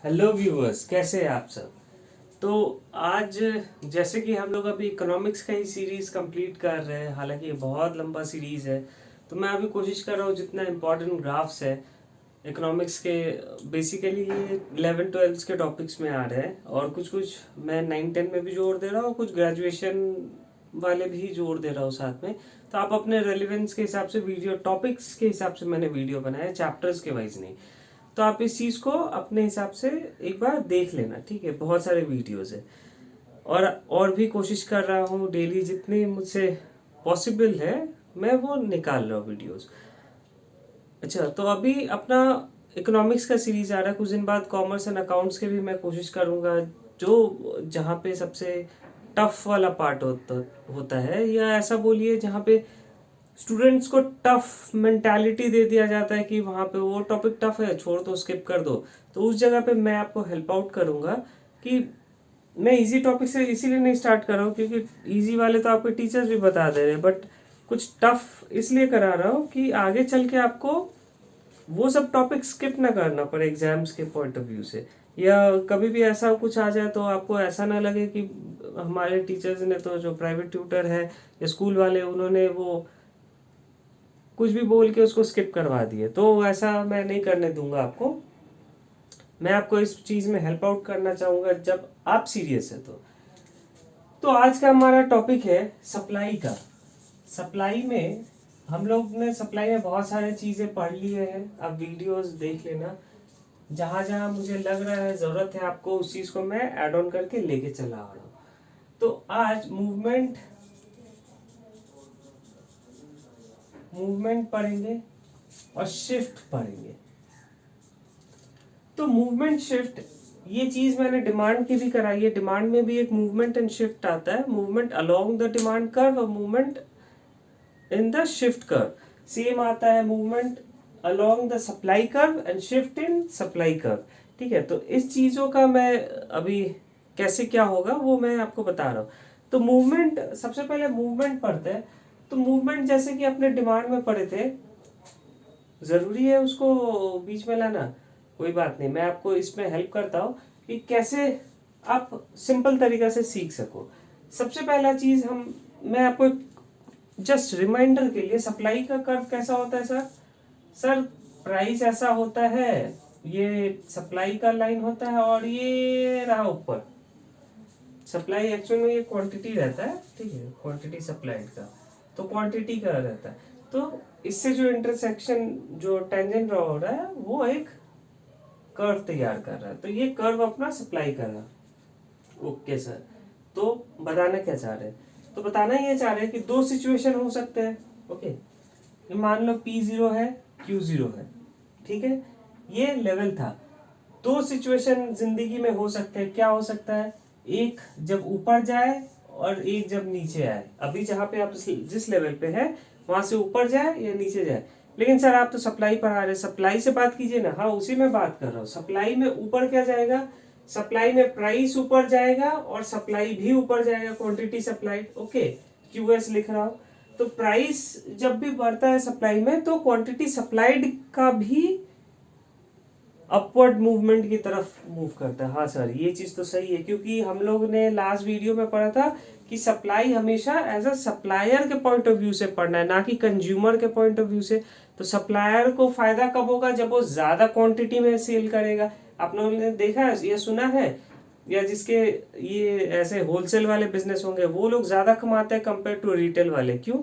Hello viewers, कैसे हैं आप सब। तो आज जैसे कि हम लोग अभी इकोनॉमिक्स का ही सीरीज़ कंप्लीट कर रहे हैं, हालांकि ये बहुत लंबा सीरीज़ है। तो मैं अभी कोशिश कर रहा हूँ जितना इम्पोर्टेंट ग्राफ्स है इकोनॉमिक्स के, बेसिकली ये 11 12 के टॉपिक्स में आ रहे हैं और कुछ कुछ मैं 9 10 में भी जोड़ दे रहा हूँ, कुछ ग्रेजुएशन वाले भी जोड़ दे रहा हूँ साथ में। तो आप अपने रेलिवेंस के हिसाब से वीडियो, टॉपिक्स के हिसाब से मैंने वीडियो बनाया, चैप्टर्स के वाइज नहीं। तो आप इस चीज़ को अपने हिसाब से एक बार देख लेना, ठीक है। बहुत सारे वीडियोस है और भी कोशिश कर रहा हूँ डेली जितने मुझसे पॉसिबल है मैं वो निकाल रहा हूँ वीडियोस। अच्छा, तो अभी अपना इकोनॉमिक्स का सीरीज आ रहा है, कुछ दिन बाद कॉमर्स एंड अकाउंट्स के भी मैं कोशिश करूँगा, जो जहाँ पे सबसे टफ वाला पार्ट होता है, या ऐसा बोलिए जहाँ पे स्टूडेंट्स को टफ मेंटालिटी दे दिया जाता है कि वहाँ पे वो टॉपिक टफ है, छोड़ दो, स्किप कर दो। तो उस जगह पे मैं आपको हेल्प आउट करूँगा कि मैं इजी टॉपिक से इसीलिए नहीं स्टार्ट कर रहा हूँ क्योंकि इजी वाले तो आपके टीचर्स भी बता दे रहे हैं, बट कुछ टफ इसलिए करा रहा हूँ कि आगे चल के आपको वो सब टॉपिक स्किप ना करना पड़े एग्जाम्स के पॉइंट ऑफ व्यू से। या कभी भी ऐसा कुछ आ जाए तो आपको ऐसा ना लगे कि हमारे टीचर्स ने तो, जो प्राइवेट ट्यूटर है या स्कूल वाले, उन्होंने वो कुछ भी बोल के उसको स्किप करवा दिए। तो ऐसा मैं नहीं करने दूंगा आपको। मैं आपको इस चीज़ में हेल्प आउट करना चाहूँगा जब आप सीरियस है। तो आज का हमारा टॉपिक है सप्लाई का। सप्लाई में हम लोग ने सप्लाई में बहुत सारे चीज़ें पढ़ लिए हैं, अब वीडियोस देख लेना। जहाँ जहाँ मुझे लग रहा है ज़रूरत है आपको, उस चीज़ को मैं ऐड ऑन करके लेके चला आ रहा हूँ। तो आज मूवमेंट मूवमेंट पढ़ेंगे और शिफ्ट पढ़ेंगे। तो मूवमेंट शिफ्ट, ये चीज मैंने डिमांड की भी कराई है। डिमांड में भी एक मूवमेंट एंड शिफ्ट आता है, movement along the demand curve और movement in the shift curve. Same आता है movement along the supply curve and shift in supply curve. ठीक है, तो इस चीजों का मैं अभी कैसे क्या होगा वो मैं आपको बता रहा हूँ। तो मूवमेंट, सबसे पहले मूवमेंट पढ़ते हैं। तो मूवमेंट जैसे कि अपने डिमांड में पढ़े थे, ज़रूरी है उसको बीच में लाना, कोई बात नहीं, मैं आपको इसमें हेल्प करता हूँ कि कैसे आप सिंपल तरीका से सीख सको। सबसे पहला चीज़ मैं आपको जस्ट रिमाइंडर के लिए, सप्लाई का कर्व कैसा होता है सर? सर, प्राइस ऐसा होता है, ये सप्लाई का लाइन होता है और ये रहा ऊपर। सप्लाई एक्चुअल में ये क्वांटिटी रहता है, ठीक है, क्वांटिटी सप्लाइड का, तो क्वांटिटी का रहता है। तो इससे जो इंटरसेक्शन, जो टेंजेंट हो रहा है, वो एक कर्व तैयार कर रहा है। तो ये कर्व अपना सप्लाई कर रहा है। ओके सर, तो बताना क्या चाह रहे हैं? तो बताना ये चाह रहे हैं कि दो सिचुएशन हो सकते हैं। ओके, मान लो P0 है, Q0 है, ठीक है, ये लेवल था। दो सिचुएशन जिंदगी में हो सकते हैं। क्या हो सकता है? एक जब ऊपर जाए और एक जब नीचे आए। अभी जहाँ पे आप जिस लेवल पे है वहां से ऊपर जाए या नीचे जाए। लेकिन सर आप तो सप्लाई पर आ रहे हैं, सप्लाई से बात कीजिए ना। हाँ, उसी में बात कर रहा हूँ। सप्लाई में ऊपर क्या जाएगा? सप्लाई में प्राइस ऊपर जाएगा और सप्लाई भी ऊपर जाएगा, क्वांटिटी सप्लाइड। ओके, QS लिख रहा हूँ। तो प्राइस जब भी बढ़ता है सप्लाई में, तो क्वांटिटी सप्लाइड का भी अपवर्ड मूवमेंट की तरफ मूव करता है। हाँ सर, ये चीज तो सही है, क्योंकि हम लोग ने लास्ट वीडियो में पढ़ा था कि सप्लाई हमेशा एज अ सप्लायर के पॉइंट ऑफ व्यू से पढ़ना है, ना कि कंज्यूमर के पॉइंट ऑफ व्यू से। तो सप्लायर को फायदा कब होगा? जब वो ज्यादा क्वांटिटी में सेल करेगा। आप लोगों ने देखा है या सुना है, या जिसके ये ऐसे होलसेल वाले बिजनेस होंगे, वो लोग ज्यादा कमाते हैं कंपेयर टू रिटेल वाले। क्यों?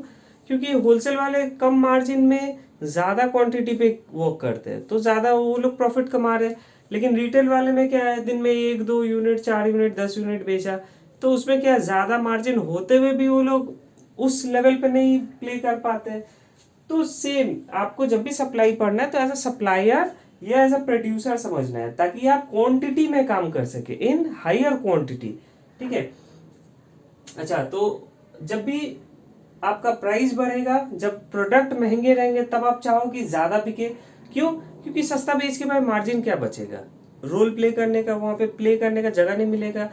क्योंकि होलसेल वाले कम मार्जिन में ज्यादा क्वांटिटी पे वर्क करते हैं, तो ज्यादा वो लोग प्रॉफिट कमा रहे हैं। लेकिन रिटेल वाले में क्या है, दिन में 1 2 यूनिट, 4 यूनिट, 10 यूनिट बेचा, तो उसमें क्या, ज्यादा मार्जिन होते हुए भी वो लोग उस लेवल पे नहीं प्ले कर पाते हैं। तो सेम आपको जब भी सप्लाई पढ़ना है तो एज अ सप्लायर या एज अ प्रोड्यूसर समझना है, ताकि आप क्वांटिटी में काम कर सके, इन हायर क्वांटिटी। ठीक है। अच्छा, तो जब भी आपका प्राइस बढ़ेगा, जब प्रोडक्ट महंगे रहेंगे, तब आप चाहो कि ज्यादा बिके। क्यों? क्योंकि सस्ता बेच के भाई मार्जिन क्या बचेगा? रोल प्ले करने का, वहां पे प्ले करने का जगह नहीं मिलेगा।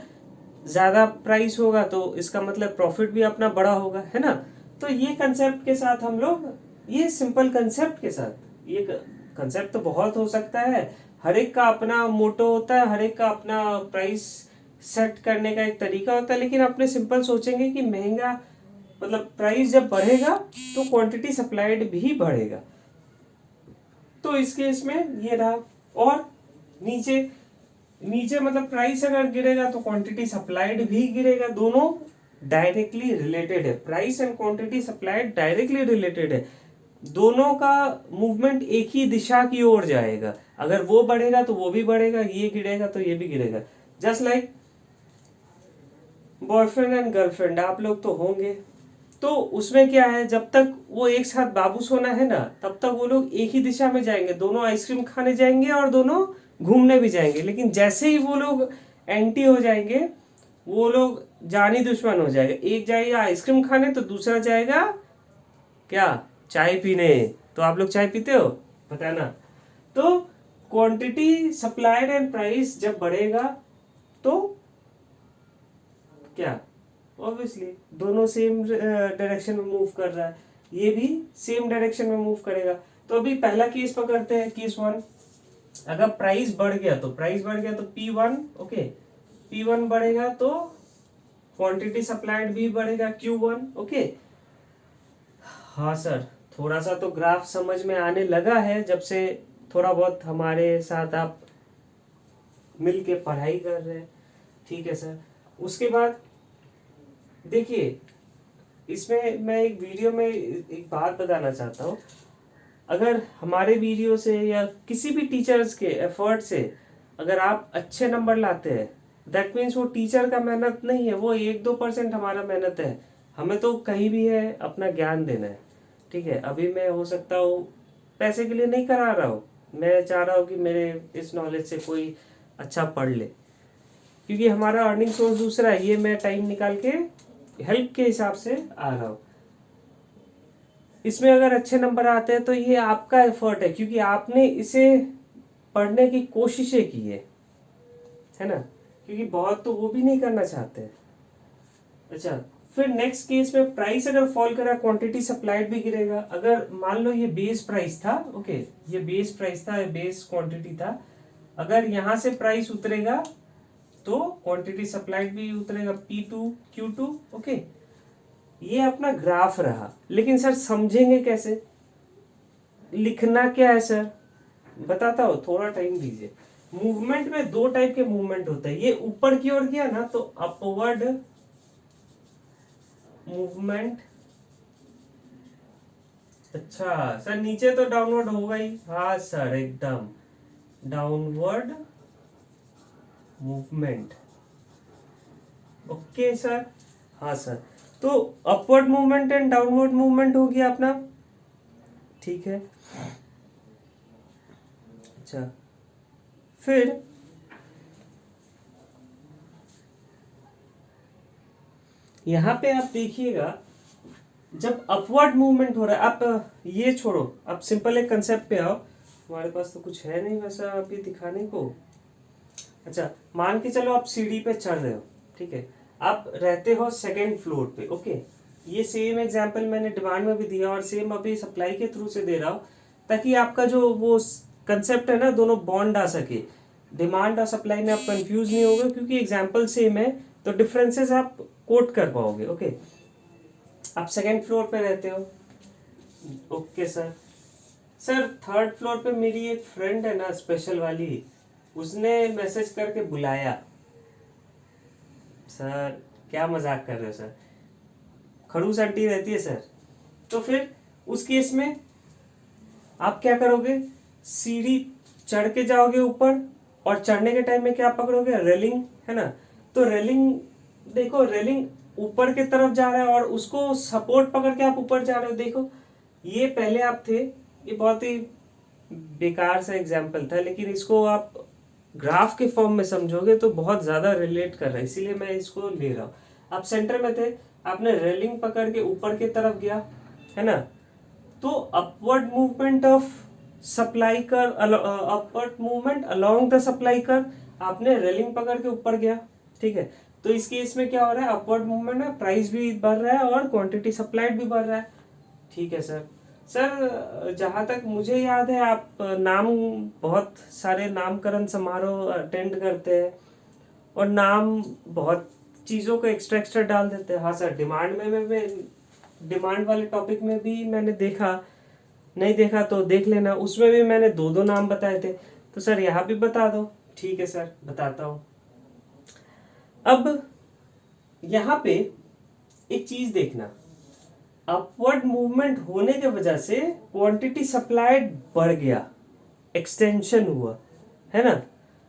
ज्यादा प्राइस होगा तो इसका मतलब प्रॉफिट भी अपना बड़ा होगा, है ना? तो ये कंसेप्ट के साथ हम लोग, ये सिंपल कंसेप्ट के साथ, ये कंसेप्ट तो बहुत हो सकता है, हर एक का अपना मोटो होता है, हर एक का अपना प्राइस सेट करने का एक तरीका होता है, लेकिन अपने सिंपल सोचेंगे कि महंगा मतलब प्राइस जब बढ़ेगा तो क्वांटिटी सप्लाइड भी बढ़ेगा। तो इस केस में ये रहा। और नीचे नीचे मतलब प्राइस अगर गिरेगा तो क्वांटिटी सप्लाइड भी गिरेगा, दोनों डायरेक्टली रिलेटेड है। Price and quantity supplied directly related है, दोनों का मूवमेंट एक ही दिशा की ओर जाएगा। अगर वो बढ़ेगा तो वो भी बढ़ेगा, ये गिरेगा तो ये भी गिरेगा। Just like boyfriend and girlfriend आप लोग तो होंगे, तो उसमें क्या है, जब तक वो एक साथ बाबू सोना है ना, तब तक वो लोग एक ही दिशा में जाएंगे, दोनों आइसक्रीम खाने जाएंगे और दोनों घूमने भी जाएंगे। लेकिन जैसे ही वो लोग एंटी हो जाएंगे, वो लोग जानी दुश्मन हो जाएगा। एक जाएगा आइसक्रीम खाने तो दूसरा जाएगा क्या, चाय पीने। तो आप लोग चाय पीते हो, बताना। तो क्वांटिटी सप्लाइड एंड प्राइस जब बढ़ेगा तो क्या, ऑब्वियसली दोनों सेम डायरेक्शन में मूव कर रहा है, ये भी सेम डायरेक्शन में मूव करेगा। तो अभी पहला केस पकड़ते हैं, केस 1। अगर प्राइस बढ़ गया तो P1, ओके, P1 बढ़ेगा तो क्वांटिटी सप्लाइड भी बढ़ेगा Q1, ओके। हाँ सर, थोड़ा सा तो ग्राफ समझ में आने लगा है जब से थोड़ा बहुत हमारे साथ आप मिल के पढ़ाई कर रहे हैं, ठीक है सर। उसके बाद देखिए, इसमें मैं एक वीडियो में एक बात बताना चाहता हूँ। अगर हमारे वीडियो से या किसी भी टीचर्स के एफर्ट से अगर आप अच्छे नंबर लाते हैं, दैट मीन्स वो टीचर का मेहनत नहीं है, वो 1-2% हमारा मेहनत है। हमें तो कहीं भी है अपना ज्ञान देना है, ठीक है। अभी मैं हो सकता हूँ पैसे के लिए नहीं करा रहा हूँ, मैं चाह रहा हूँ कि मेरे इस नॉलेज से कोई अच्छा पढ़ ले, क्योंकि हमारा अर्निंग सोर्स दूसरा है। ये मैं टाइम निकाल के हेल्प के हिसाब से आ रहा हूँ। इसमें अगर अच्छे नंबर आते हैं तो ये आपका एफर्ट है, क्योंकि आपने इसे पढ़ने की कोशिशें की है ना, क्योंकि बहुत तो वो भी नहीं करना चाहते। अच्छा, फिर नेक्स्ट केस में प्राइस अगर फॉल करा, क्वांटिटी सप्लाइड भी गिरेगा। अगर मान लो ये बेस प्राइस था, ओके, ये बेस प्राइस था, ये बेस क्वांटिटी था। अगर यहाँ से प्राइस उतरेगा तो क्वांटिटी सप्लाइड भी उतरेगा, P2 Q2, ओके। ये अपना ग्राफ रहा, लेकिन सर समझेंगे कैसे, लिखना क्या है सर, बताता हूँ, थोड़ा टाइम दीजिए। मूवमेंट में दो टाइप के मूवमेंट होता है। ये ऊपर की ओर गया ना तो अपवर्ड मूवमेंट। अच्छा सर, नीचे तो डाउनवर्ड होगा ही। हाँ सर, एकदम डाउनवर्ड मूवमेंट, ओके सर। हाँ सर, तो upward movement and downward movement हो गया अपना, ठीक है। अच्छा, फिर यहां पे आप देखिएगा, जब अपवर्ड मूवमेंट हो रहा है, आप ये छोड़ो, आप सिंपल एक कंसेप्ट पे आओ। हमारे पास तो कुछ है नहीं वैसा अभी दिखाने को। अच्छा, मान के चलो आप सीढ़ी पे चढ़ रहे हो, ठीक है, आप रहते हो सेकेंड फ्लोर पे, ओके। ये सेम एग्जांपल मैंने डिमांड में भी दिया और सेम अभी सप्लाई के थ्रू से दे रहा हूँ, ताकि आपका जो वो कंसेप्ट है ना, दोनों बॉन्ड आ सके। डिमांड और सप्लाई में आप कंफ्यूज नहीं होगे, क्योंकि एग्जाम्पल सेम है तो डिफरेंसेस आप कोट कर पाओगे, ओके। आप सेकेंड फ्लोर पे रहते हो, okay sir. Sir third floor पे मेरी एक फ्रेंड है ना, स्पेशल वाली, उसने मैसेज करके बुलाया। सर क्या मजाक कर रहे हो सर, खड़ूस आंटी रहती है सर। तो फिर उस केस में आप क्या करोगे, सीढ़ी चढ़ के जाओगे ऊपर, और चढ़ने के टाइम में क्या पकड़ोगे, रेलिंग, है ना। तो रेलिंग देखो, रेलिंग ऊपर के तरफ जा रहा है और उसको सपोर्ट पकड़ के आप ऊपर जा रहे हो। देखो, ये पहले आप थे, ये बहुत ही बेकार सा एग्जाम्पल था, लेकिन इसको आप ग्राफ के फॉर्म में समझोगे तो बहुत ज्यादा रिलेट कर रहा है, इसीलिए मैं इसको ले रहा हूँ। आप सेंटर में थे, आपने रेलिंग पकड़ के ऊपर की तरफ गया, है ना, तो अपवर्ड मूवमेंट ऑफ सप्लाई कर, upward movement along the supply कर, आपने रेलिंग पकड़ के ऊपर गया, ठीक है। तो इस केस में क्या हो रहा है, अपवर्ड मूवमेंट में प्राइस भी बढ़ रहा है और क्वांटिटी सप्लाइड भी बढ़ रहा है, ठीक है सर। सर जहाँ तक मुझे याद है आप नाम बहुत सारे नामकरण समारोह अटेंड करते हैं और नाम बहुत चीज़ों को एक्स्ट्रा एक्स्ट्रा डाल देते हैं। हाँ सर, डिमांड में मैं डिमांड वाले टॉपिक में भी मैंने देखा, नहीं देखा तो देख लेना, उसमें भी मैंने दो दो नाम बताए थे। तो सर यहाँ भी बता दो। ठीक है सर, बताता हूँ। अब यहाँ पे एक चीज देखना, अपवर्ड मूवमेंट होने के वजह से क्वांटिटी सप्लाइड बढ़ गया, एक्सटेंशन हुआ, है ना।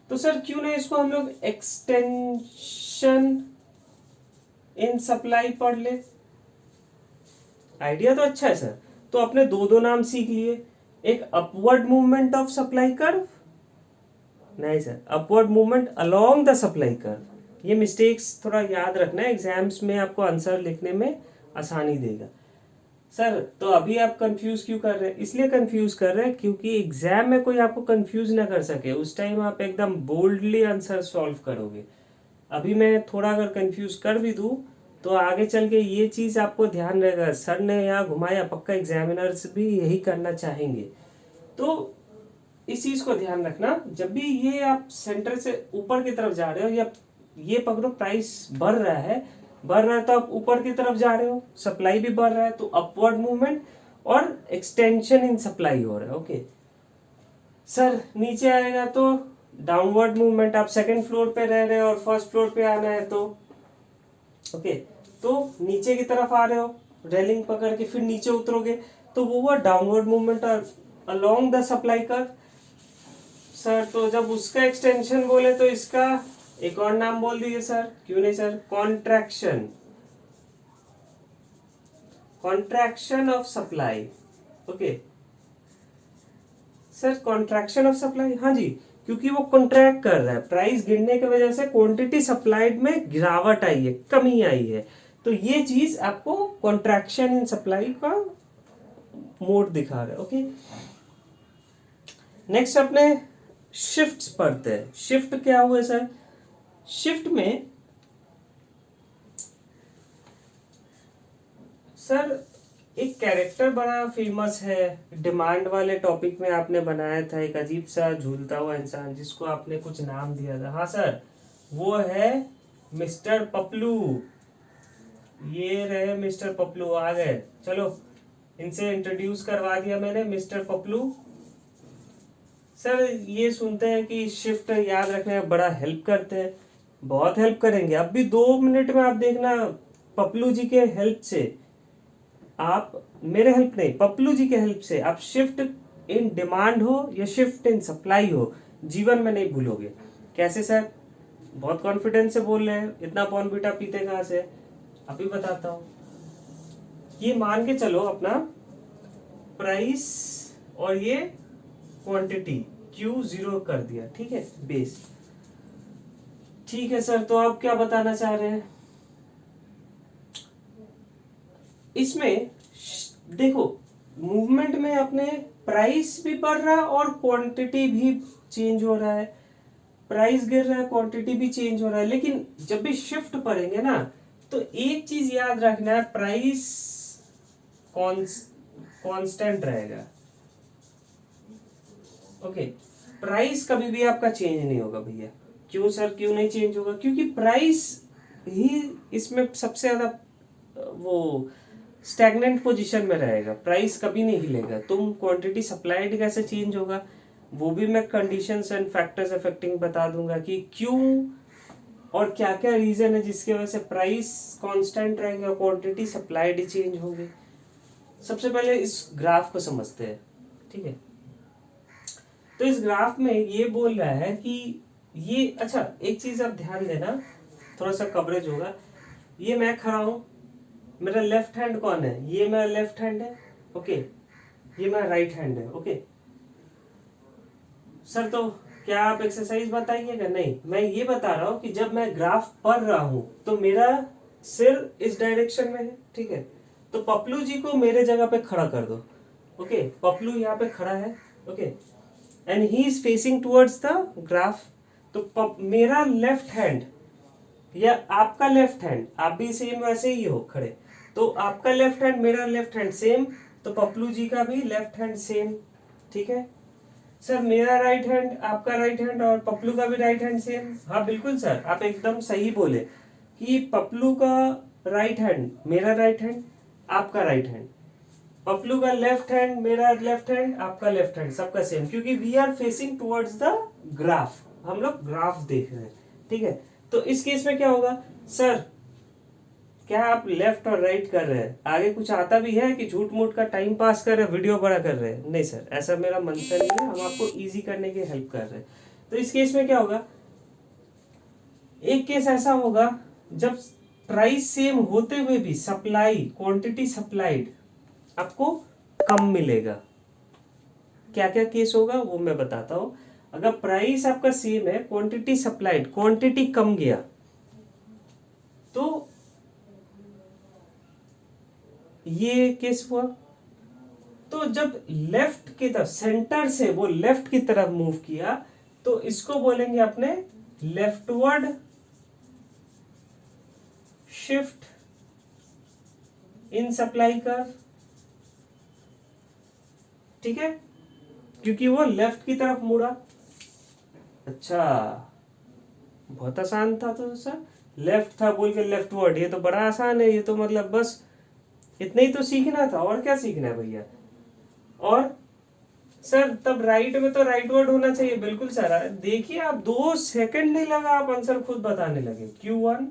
तो सर क्यों ना इसको हम लोग एक्सटेंशन इन सप्लाई पढ़ ले। आइडिया तो अच्छा है सर। तो अपने दो दो नाम सीख लिए, एक upward movement of supply curve, नहीं sir, upward movement along the supply curve. ये मिस्टेक्स थोड़ा याद रखना है, एग्जाम्स में आपको आंसर लिखने में आसानी देगा। सर तो अभी आप कंफ्यूज क्यों कर रहे हैं? इसलिए कंफ्यूज कर रहे हैं क्योंकि एग्जाम में कोई आपको कंफ्यूज ना कर सके, उस टाइम आप एकदम बोल्डली आंसर सॉल्व करोगे। अभी मैं थोड़ा अगर कंफ्यूज कर भी दूं तो आगे चल के ये चीज़ आपको ध्यान रहेगा, सर ने यहाँ घुमाया, पक्का एग्जामिनर्स भी यही करना चाहेंगे। तो इस चीज को ध्यान रखना, जब भी ये आप सेंटर से ऊपर की तरफ जा रहे हो, या ये पकड़ो प्राइस बढ़ रहा है, तो आप ऊपर की तरफ जा रहे हो, सप्लाई भी बढ़ रहा है, तो अपवर्ड मूवमेंट और एक्सटेंशन इन सप्लाई हो रहा है। ओके सर, नीचे आएगा तो डाउनवर्ड मूवमेंट, आप सेकंड फ्लोर पे रह रहे हो और फर्स्ट फ्लोर पे आना है, तो ओके तो नीचे की तरफ आ रहे हो, रेलिंग पकड़ के फिर नीचे उतरोगे, तो वो हुआ downward movement along the supply curve. Sir तो जब उसका एक्सटेंशन बोले तो इसका एक और नाम बोल दीजिए सर। क्यों नहीं sir, contraction, contraction of supply. Okay sir, contraction of supply, हाँ जी, क्योंकि वो कॉन्ट्रैक्ट कर रहा है, प्राइस गिरने की वजह से क्वांटिटी सप्लाइड में गिरावट आई है, कमी आई है, तो ये चीज आपको कॉन्ट्रैक्शन इन सप्लाई का मोड दिखा रहा है। ओके नेक्स्ट अपने शिफ्ट्स पढ़ते हैं। शिफ्ट क्या हुआ सर? शिफ्ट में सर एक कैरेक्टर बड़ा फेमस है, डिमांड वाले टॉपिक में आपने बनाया था, एक अजीब सा झूलता हुआ इंसान जिसको आपने कुछ नाम दिया था। हाँ सर, वो है मिस्टर पपलू। ये रहे मिस्टर पपलू, आ गए। चलो इनसे इंट्रोड्यूस करवा दिया मैंने, मिस्टर पपलू। सर ये सुनते हैं कि शिफ्ट याद रखने में बड़ा हेल्प करते हैं, बहुत हेल्प करेंगे। अब भी 2 मिनट में आप देखना, पपलू जी के हेल्प से आप, मेरे हेल्प नहीं, पपलू जी के हेल्प से आप शिफ्ट इन डिमांड हो या शिफ्ट इन सप्लाई हो, जीवन में नहीं भूलोगे। कैसे सर? बहुत कॉन्फिडेंस से बोल रहे हैं, इतना बॉर्नवीटा पीते कहाँ से? अभी बताता हूँ। ये मान के चलो अपना प्राइस और ये क्वांटिटी Q0 कर दिया, ठीक है, बेस। ठीक है सर, तो आप क्या बताना चाह रहे हैं इसमें? देखो, मूवमेंट में अपने प्राइस भी बढ़ रहा है और क्वांटिटी भी चेंज हो रहा है, प्राइस गिर रहा है, क्वांटिटी भी चेंज हो रहा है, लेकिन जब भी शिफ्ट पढ़ेंगे ना तो एक चीज याद रखना है, प्राइस कांस्टेंट रहेगा। ओके प्राइस कभी भी आपका चेंज नहीं होगा भैया। क्यों सर, क्यों नहीं चेंज होगा? क्योंकि प्राइस ही इसमें सबसे ज्यादा वो स्टैग्नेंट पोजीशन में रहेगा, प्राइस कभी नहीं हिलेगा। तुम क्वांटिटी सप्लाइड कैसे चेंज होगा, वो भी मैं कंडीशंस एंड फैक्टर्स अफेक्टिंग बता दूंगा कि क्यों और क्या क्या रीजन है जिसकी वजह से प्राइस कांस्टेंट रहेगा, क्वांटिटी सप्लाइड चेंज होगी। सबसे पहले इस ग्राफ को समझते हैं, ठीक है। तो इस ग्राफ में ये बोल रहा है कि ये, अच्छा एक चीज आप ध्यान देना, थोड़ा सा कवरेज होगा। ये मैं खड़ा हूं, मेरा लेफ्ट हैंड कौन है? ये मेरा लेफ्ट हैंड है, ओके, ये मेरा राइट हैंड है, ओके। सर तो क्या आप एक्सरसाइज बताइएगा? नहीं, मैं ये बता रहा हूं कि जब मैं ग्राफ पढ़ रहा हूं तो मेरा सिर इस डायरेक्शन में है, ठीक है। तो पपलू जी को मेरे जगह पे खड़ा कर दो, ओके। पपलू यहाँ पे खड़ा है, okay, and he is facing towards the graph. तो मेरा लेफ्ट हैंड या आपका लेफ्ट हैंड, आप भी सेम वैसे ही हो खड़े, तो आपका लेफ्ट हैंड मेरा लेफ्ट हैंड सेम तो पप्लू जी का भी लेफ्ट हैंड सेम, ठीक है सर। मेरा राइट हैंड, आपका राइट हैंड और पप्लू का भी राइट हैंड सेम। हाँ बिल्कुल सर, आप एकदम सही बोले कि पप्लू का राइट हैंड, मेरा राइट हैंड, आपका राइट हैंड, पप्लू का लेफ्ट हैंड, मेरा लेफ्ट हैंड, आपका लेफ्ट हैंड, सबका सेम, क्योंकि we are facing towards the graph, हम लोग ग्राफ देख रहे हैं, ठीक है। तो इस केस में क्या होगा सर, क्या आप लेफ्ट और राइट कर रहे हैं, आगे कुछ आता भी है कि झूठ मूठ का टाइम पास कर रहे हैं, वीडियो बड़ा कर रहे हैं? नहीं सर, ऐसा मेरा मंशा नहीं है, हम आपको इजी करने की हेल्प कर रहे हैं। तो इस केस में क्या होगा, एक केस ऐसा होगा जब प्राइस सेम होते हुए भी सप्लाई, क्वांटिटी सप्लाइड आपको कम मिलेगा। क्या क्या केस होगा वो मैं बताता हूं। अगर प्राइस आपका सेम है, क्वांटिटी सप्लाइड, क्वांटिटी कम गया, तो ये केस हुआ। तो जब लेफ्ट की तरफ, सेंटर से वो लेफ्ट की तरफ मूव किया, तो इसको बोलेंगे अपने leftward shift in supply curve, ठीक है, क्योंकि वो लेफ्ट की तरफ मुड़ा। अच्छा, बहुत आसान था तो सर, लेफ्ट था बोल के लेफ्टवर्ड, ये तो बड़ा आसान है, ये तो मतलब बस इतना ही तो सीखना था, और क्या सीखना है भैया। और सर तब राइट में तो राइट वर्ड होना चाहिए, बिल्कुल सर। देखिए आप 2 सेकंड नहीं लगा, आप आंसर खुद बताने लगे, Q1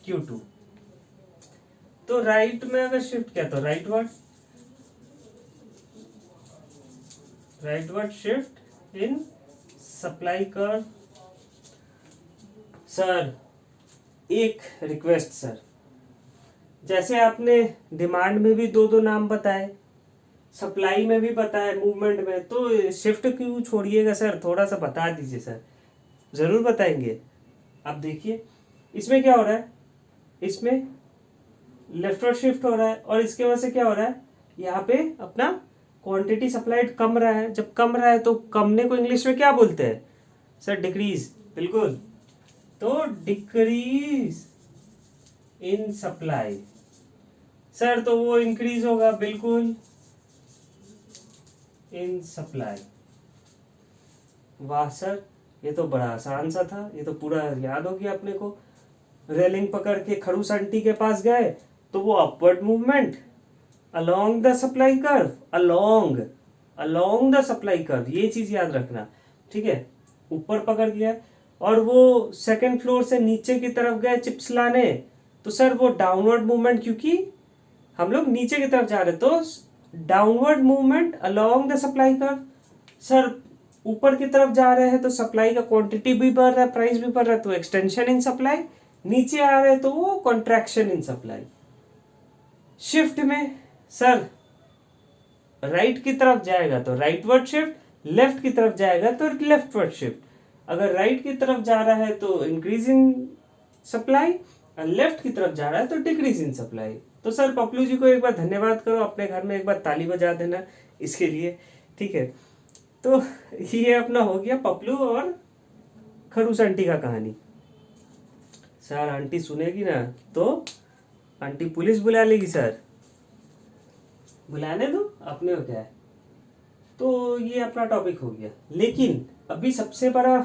Q2। तो राइट में अगर शिफ्ट किया तो right word shift in supply curve. Sir एक रिक्वेस्ट सर, जैसे आपने डिमांड में भी दो दो नाम बताए, सप्लाई में भी बताया, मूवमेंट में, तो शिफ्ट क्यों छोड़िएगा सर, थोड़ा सा बता दीजिए सर। जरूर बताएंगे। अब देखिए इसमें क्या हो रहा है, इसमें लेफ्टवर्ड शिफ्ट हो रहा है, और इसके वजह से क्या हो रहा है, यहाँ पे अपना क्वांटिटी सप्लाइड कम रहा है। जब कम रहा है तो कमने को इंग्लिश में क्या बोलते हैं सर, डिक्रीज, बिल्कुल। तो डिक्रीज इन सप्लाई सर, तो वो इंक्रीज होगा बिल्कुल इन सप्लाई। वाह सर, ये तो बड़ा आसान सा था, ये तो पूरा याद हो गया अपने को। रेलिंग पकड़ के खड़ूस आंटी के पास गए तो वो upward movement along the supply curve, along the supply curve, ये चीज याद रखना, ठीक है। ऊपर पकड़ लिया, और वो सेकंड फ्लोर से नीचे की तरफ गए चिप्स लाने, तो सर वो डाउनवर्ड मूवमेंट, क्योंकि हम लोग नीचे की तरफ जा रहे, तो downward movement along the supply curve. Sir ऊपर की तरफ जा रहे हैं तो सप्लाई का क्वांटिटी भी बढ़ रहा है, प्राइस भी बढ़ रहा है, तो एक्सटेंशन इन सप्लाई। नीचे आ रहे हैं तो वो कॉन्ट्रैक्शन इन सप्लाई। शिफ्ट में सर राइट की तरफ जाएगा तो राइटवर्ड शिफ्ट, लेफ्ट की तरफ जाएगा तो लेफ्टवर्ड शिफ्ट। अगर राइट की तरफ जा रहा है तो इंक्रीज इन सप्लाई, और लेफ्ट की तरफ जा रहा है तो डिक्रीज इन सप्लाई। तो सर पपलू जी को एक बार धन्यवाद करो, अपने घर में एक बार ताली बजा देना इसके लिए, ठीक है। तो ये अपना हो गया पपलू और खरूस आंटी का कहानी। सर आंटी सुनेगी ना तो आंटी पुलिस बुला लेगी सर, बुलाने दो, अपने को क्या है। तो ये अपना टॉपिक हो गया, लेकिन अभी सबसे बड़ा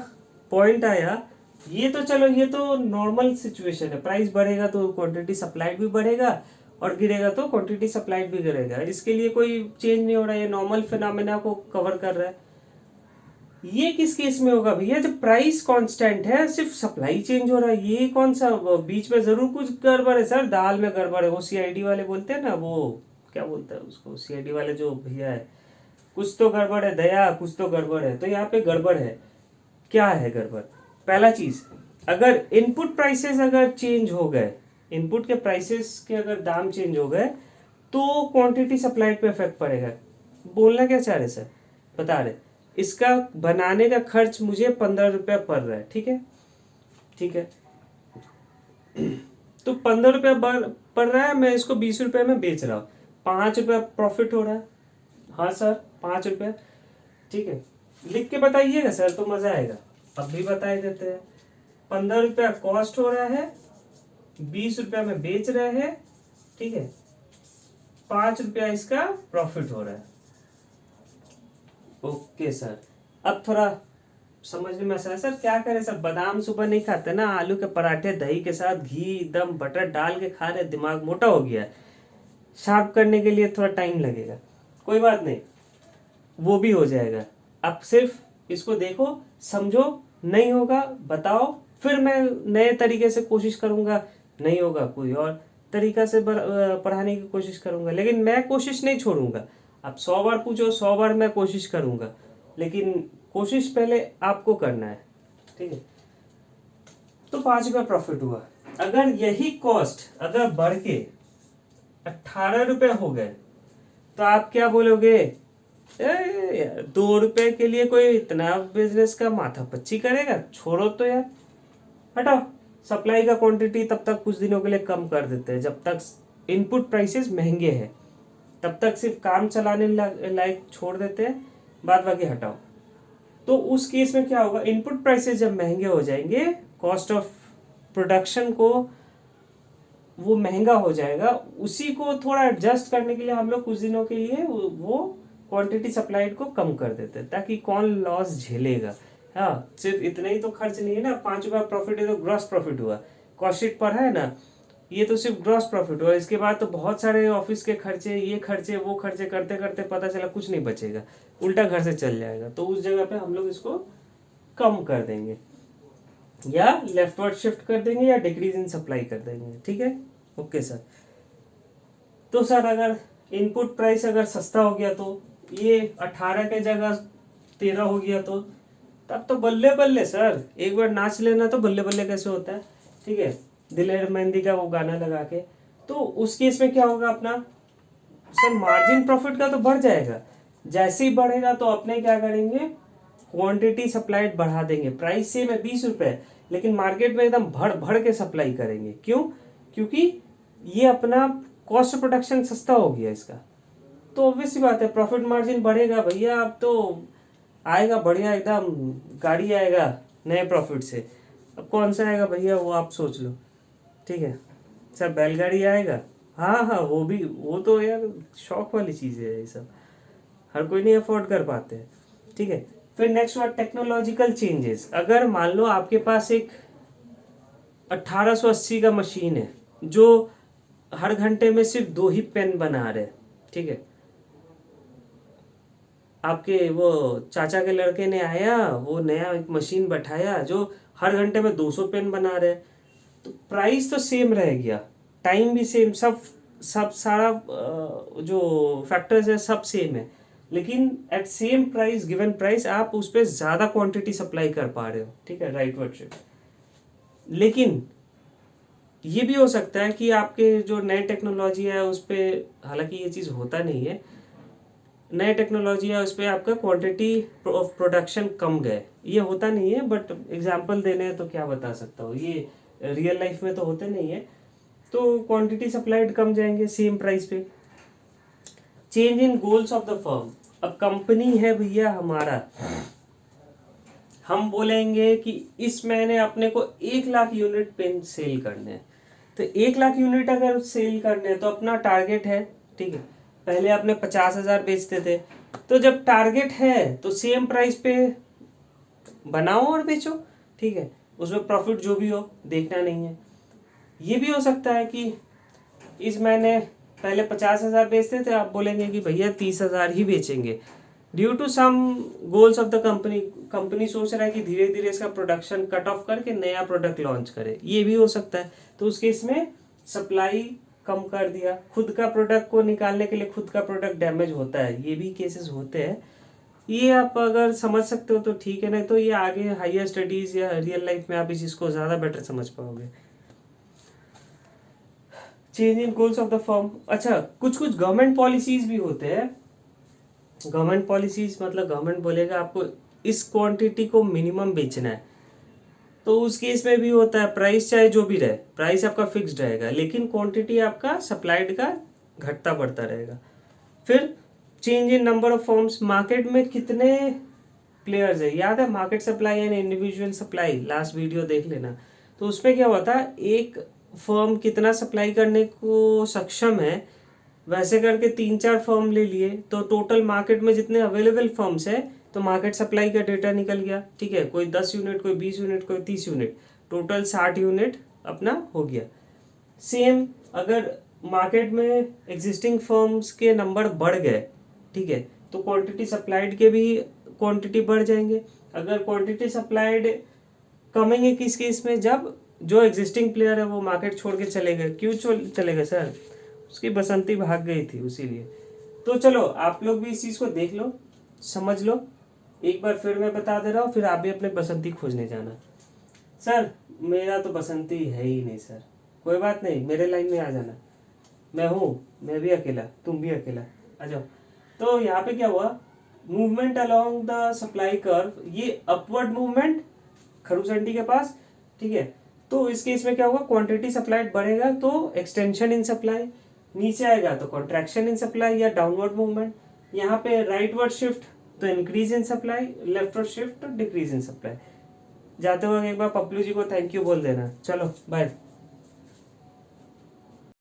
पॉइंट आया, ये तो चलो ये तो नॉर्मल सिचुएशन है, प्राइस बढ़ेगा तो क्वांटिटी सप्लाइड भी बढ़ेगा, और गिरेगा तो क्वांटिटी सप्लाइड भी गिरेगा, इसके लिए कोई चेंज नहीं हो रहा है, ये नॉर्मल फिनोमेना को कवर कर रहा है। ये किस केस में होगा भैया, जब प्राइस कांस्टेंट है, सिर्फ सप्लाई चेंज हो रहा है, ये कौन सा, बीच में जरूर कुछ गड़बड़ है सर, दाल में गड़बड़ है, वो सीआईडी वाले बोलते हैं ना, वो क्या बोलता है उसको, सीआईडी वाले जो भैया है, कुछ तो गड़बड़ है दया, कुछ तो गड़बड़ है। तो यहाँ पे गड़बड़ है, क्या है गड़बड़। पहला चीज, अगर इनपुट प्राइसेस अगर चेंज हो गए, इनपुट के प्राइसेस के अगर दाम चेंज हो गए, तो क्वांटिटी सप्लाई पे इफेक्ट पड़ेगा। बोलना क्या चाह रहे सर, बता रहे, इसका बनाने का खर्च मुझे 15 रुपया पड़ रहा है, ठीक है, ठीक है। तो 15 रुपया पड़ रहा है, मैं इसको 20 रुपये में बेच रहा हूँ, 5 रुपया प्रॉफिट हो रहा है। हाँ सर 5 रुपया, ठीक है, लिख के बताइएगा सर तो मजा आएगा, अब भी बता देते हैं। 15 रुपया कॉस्ट हो रहा है, 20 रुपया में बेच रहे हैं, ठीक है। ₹5 इसका प्रॉफिट हो रहा है। ओके सर, अब थोड़ा समझने में आया सर। क्या करें सर, बादाम सुबह नहीं खाते ना, आलू के पराठे दही के साथ घी एकदम बटर डाल के खा रहे, दिमाग मोटा हो गया है। शार्प करने के लिए थोड़ा टाइम लगेगा, कोई बात नहीं, वो भी हो जाएगा। अब सिर्फ इसको देखो, समझो, नहीं होगा बताओ, फिर मैं नए तरीके से कोशिश करूंगा, नहीं होगा कोई और तरीका से पढ़ाने की कोशिश करूंगा, लेकिन मैं कोशिश नहीं छोड़ूंगा। आप 100 बार पूछो, 100 बार मैं कोशिश करूंगा, लेकिन कोशिश पहले आपको करना है, ठीक है। तो ₹5 प्रॉफिट हुआ। अगर यही कॉस्ट अगर बढ़ के ₹18 हो गए तो आप क्या बोलोगे? यार ₹2 के लिए कोई इतना बिजनेस का माथापच्ची करेगा? छोड़ो तो यार, हटाओ। सप्लाई का क्वांटिटी तब तक कुछ दिनों के लिए कम कर देते हैं जब तक इनपुट प्राइसेस महंगे हैं, तब तक सिर्फ काम चलाने लायक छोड़ देते हैं, बाद बाकी हटाओ। तो उस केस में क्या होगा, इनपुट प्राइसेस जब महंगे हो जाएंगे, कॉस्ट ऑफ प्रोडक्शन को वो महंगा हो जाएगा, उसी को थोड़ा एडजस्ट करने के लिए हम लोग कुछ दिनों के लिए वो क्वांटिटी सप्लाइड को कम कर देते हैं, ताकि कौन लॉस झेलेगा। हाँ, सिर्फ इतना ही तो खर्च नहीं है ना, ₹5 प्रॉफिट है तो ग्रॉस प्रॉफिट हुआ। कॉस्ट शीट पर है ना, ये तो सिर्फ ग्रॉस प्रॉफिट हुआ। इसके बाद तो बहुत सारे ऑफिस के खर्चे, ये खर्चे वो खर्चे करते करते पता चला कुछ नहीं बचेगा, उल्टा घर से चल जाएगा। तो उस जगह पे हम लोग इसको कम कर देंगे, या लेफ्टवर्ड शिफ्ट कर देंगे, या डिक्रीज इन सप्लाई कर देंगे, ठीक है। Okay sir. तो सर अगर इनपुट प्राइस अगर सस्ता हो गया तो ये 18 के जगह 13 हो गया तो तब तो बल्ले बल्ले सर, एक बार नाच लेना तो बल्ले बल्ले कैसे होता है, ठीक है। दिलेर मेहंदी का वो गाना लगा के, तो उस केस में क्या होगा अपना सर, मार्जिन प्रॉफिट का तो बढ़ जाएगा। जैसे ही बढ़ेगा तो अपने क्या करेंगे, क्वांटिटी सप्लाइड बढ़ा देंगे। प्राइस सेम है ₹20, लेकिन मार्केट में एकदम भर भर के सप्लाई करेंगे। क्यों? क्योंकि ये अपना कॉस्ट प्रोडक्शन सस्ता हो गया इसका, तो ऑब्वियस सी बात है प्रॉफिट मार्जिन बढ़ेगा भैया। अब तो आएगा बढ़िया, एकदम गाड़ी आएगा नए प्रॉफिट से। अब कौन सा आएगा भैया वो आप सोच लो, ठीक है सर। बैलगाड़ी आएगा, हाँ हाँ, वो तो यार शौक वाली चीज़ है, ये सब हर कोई नहीं अफोर्ड कर पाते हैं, ठीक है। फिर नेक्स्ट बात, टेक्नोलॉजिकल चेंजेस। अगर मान लो आपके पास एक 1880 का मशीन है जो हर घंटे में सिर्फ 2 ही पेन बना रहे, ठीक है। आपके वो चाचा के लड़के ने आया, वो नया एक मशीन बैठाया जो हर घंटे में 200 पेन बना रहे, तो प्राइस तो सेम रह गया, टाइम भी सेम, सब सब सारा जो फैक्टर्स है सब सेम है, लेकिन at same price, given price, आप उस पर ज़्यादा क्वांटिटी सप्लाई कर पा रहे हो, ठीक है, राइट वर्ड शिफ्ट। लेकिन ये भी हो सकता है कि आपके जो नए टेक्नोलॉजी है उस पर, हालांकि ये चीज़ होता नहीं है, नए टेक्नोलॉजी है उस पर आपका क्वांटिटी ऑफ प्रोडक्शन कम गए, ये होता नहीं है, बट एग्जांपल देने हैं तो क्या बता सकता हूँ, ये रियल लाइफ में तो होते नहीं है। तो क्वांटिटी सप्लाइड कम जाएंगे सेम प्राइस पे। Change in goals of the firm. अब कंपनी है भैया हमारा, हम बोलेंगे कि इस महीने अपने को 1 लाख यूनिट पेन सेल करने हैं, तो 1 लाख यूनिट अगर सेल करने हैं तो अपना टारगेट है, ठीक है। पहले आपने 50,000 बेचते थे, तो जब टारगेट है तो सेम प्राइस पे बनाओ और बेचो, ठीक है। उसमें प्रॉफिट जो भी हो देखना नहीं है। ये भी हो सकता है कि इस महीने पहले 50,000 बेचते थे, आप बोलेंगे कि भैया 30,000 ही बेचेंगे, due to some goals of the company. Company सोच रहा है कि धीरे धीरे इसका प्रोडक्शन कट ऑफ करके नया प्रोडक्ट लॉन्च करे, ये भी हो सकता है। तो उस केस में सप्लाई कम कर दिया, खुद का प्रोडक्ट को निकालने के लिए खुद का प्रोडक्ट डैमेज होता है, ये भी केसेस होते हैं। ये आप अगर समझ सकते हो तो ठीक है, नहीं तो ये आगे हायर स्टडीज या रियल लाइफ में आप इस चीज़ को ज़्यादा बेटर समझ पाओगे। Change in goals of the firm. अच्छा, कुछ कुछ गवर्नमेंट पॉलिसीज भी होते हैं। गवर्नमेंट पॉलिसीज मतलब गवर्नमेंट बोलेगा आपको इस क्वांटिटी को मिनिमम बेचना है, तो उस केस में भी होता है प्राइस चाहे जो भी रहे, प्राइस आपका फिक्स्ड रहेगा, लेकिन क्वांटिटी आपका सप्लाइड का घटता बढ़ता रहेगा। फिर change in number of forms. Market में कितने प्लेयर्स है, याद है market supply and individual supply, last video देख लेना। तो उसमें क्या हुआ था, एक फर्म कितना सप्लाई करने को सक्षम है वैसे करके 3-4 फर्म ले लिए तो टोटल मार्केट में जितने अवेलेबल फर्म्स है तो मार्केट सप्लाई का डेटा निकल गया, ठीक है। कोई 10 यूनिट, कोई 20 यूनिट, कोई 30 यूनिट, टोटल 60 यूनिट अपना हो गया। सेम अगर मार्केट में एग्जिस्टिंग फर्म्स के नंबर बढ़ गए, ठीक है, तो क्वांटिटी सप्लाइड के भी क्वांटिटी बढ़ जाएंगे। अगर क्वांटिटी सप्लाइड कमेंगे किस केस में, जब जो एग्जिस्टिंग प्लेयर है वो मार्केट छोड़ के चले गए। क्यों चले गए सर? उसकी बसंती भाग गई थी उसीलिए। तो चलो आप लोग भी इस चीज़ को देख लो, समझ लो। एक बार फिर मैं बता दे रहा हूँ, फिर आप भी अपने बसंती खोजने जाना। सर मेरा तो बसंती है ही नहीं सर। कोई बात नहीं, मेरे लाइन में आ जाना, मैं हूँ, मैं भी अकेला, तुम भी अकेला, आ जाओ। तो यहाँ पे क्या हुआ, movement along the supply curve, ये अपवर्ड मूवमेंट खरूज आंटी के पास, ठीक है। तो इस केस में क्या होगा, क्वांटिटी सप्लाइड बढ़ेगा तो एक्सटेंशन इन सप्लाई, नीचे आएगा तो कॉन्ट्रैक्शन इन सप्लाई या डाउनवर्ड मूवमेंट। यहाँ पे राइटवर्ड शिफ्ट तो increase in supply, leftward shift तो डिक्रीज इन सप्लाई। जाते हुए एक बार पप्लू जी को थैंक यू बोल देना। चलो बाय।